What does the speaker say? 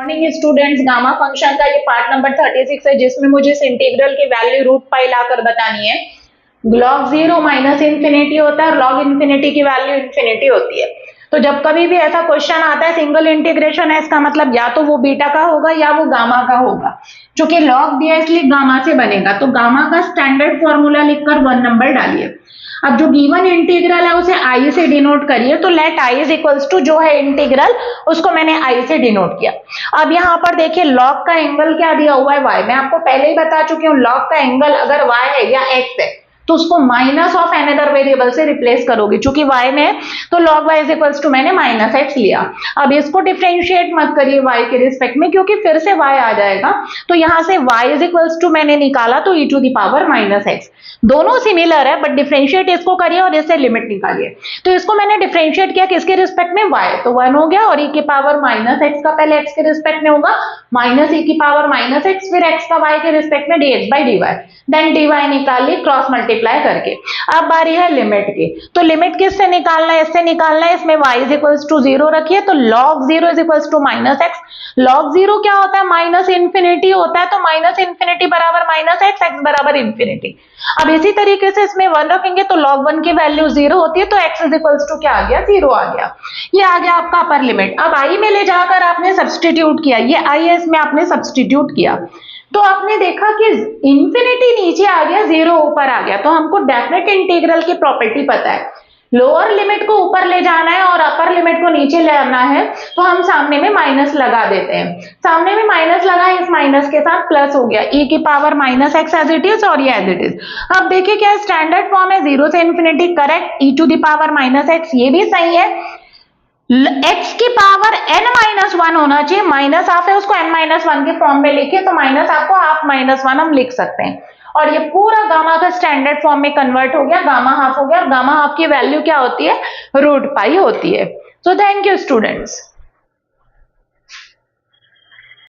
Morning students, gamma function का ये part number 36 है जिसमें मुझे इस इंटीग्रल की वैल्यू रूट पाई लाकर बतानी है। log 0 माइनस इंफिनिटी होता है और log इंफिनिटी की वैल्यू इंफिनिटी होती है। तो जब कभी भी ऐसा क्वेश्चन आता है सिंगल इंटीग्रेशन है, इसका मतलब या तो वो बीटा का होगा या वो गामा का होगा। चूंकि log दिया इसलिए गामा से बनेगा, तो गामा का स्टैंडर्ड फॉर्मूला लिखकर 1 नंबर डालिए। अब जो गिवन इंटीग्रल है उसे आई से डिनोट करिए, तो let I is equals to जो है इंटीग्रल उसको मैंने आई से डिनोट किया। अब यहाँ पर देखिए log का एंगल क्या दिया हुआ है y। मैं आपको पहले ही बता चुकी हूँ log का एंगल अगर y है या x है तो उसको माइनस ऑफ अनदर वेरिएबल से रिप्लेस करोगे। चूंकि y में तो log y is equals to मैंने माइनस x लिया। अब इसको डिफरेंशिएट मत करिए y के रिस्पेक्ट में क्योंकि फिर से y आ जाएगा। तो यहां से y इज इक्वल्स टू मैंने निकाला तो e to the power minus x। दोनों सिमिलर है बट डिफरेंशिएट इसको करिए और इससे लिमिट निकालिए। तो इसको मैंने डिफरेंशिएट किया किसके रिस्पेक्ट में, y, तो 1 हो गया और e की पावर माइनस x का पहले x के रिस्पेक्ट में होगा माइनस e की पावर माइनस x, फिर x का y के रिस्पेक्ट में dx by dy, then dy निकाल ली क्रॉस मल्टीप्लाई करके। अब बारी है लिमिट की, तो लिमिट किससे निकालना है, इससे निकालना है। इसमें y इज इक्वल्स टू 0 रखिए तो log 0 is equals to minus x। log 0 क्या होता है, माइनस इंफिनिटी होता है, तो माइनस इंफिनिटी बराबर माइनस x, x बराबर इंफिनिटी। अब इसी तरीके से इसमें 1 रखेंगे तो log 1 की वैल्यू 0 होती है, तो x इज इक्वल्स टू क्या आ गया, 0 आ गया। ये आ गया आपका अपर लिमिट। अब i में ले जाकर आपने सब्स्टिट्यूट किया, ये i है इसमें आपने सब्स्टिट्यूट किया तो आपने देखा कि इंफिनिटी नीचे आ गया, 0 ऊपर आ गया। तो हमको डेफिनेट इंटीग्रल की प्रॉपर्टी पता है, लोअर लिमिट को ऊपर ले जाना है और अपर लिमिट को नीचे ले आना है, तो हम सामने में माइनस लगा देते हैं। सामने में माइनस लगा, इस माइनस के साथ प्लस हो गया, e की power minus x as it is और ये एज इट इज। अब देखिए क्या स्टैंडर्ड फॉर्म है 0 से infinity, correct, e to the power minus x, ये भी सही है। x की पावर n माइनस 1 होना चाहिए, माइनस हाफ है उसको n माइनस 1 के फॉर्म में लिखिए तो माइनस आपको हाफ माइनस 1 हम लिख सकते हैं। और ये पूरा गामा का स्टैंडर्ड फॉर्म में कन्वर्ट हो गया, गामा हाफ हो गया और गामा हाफ की वैल्यू क्या होती है, रूट पाई होती है। So thank you students.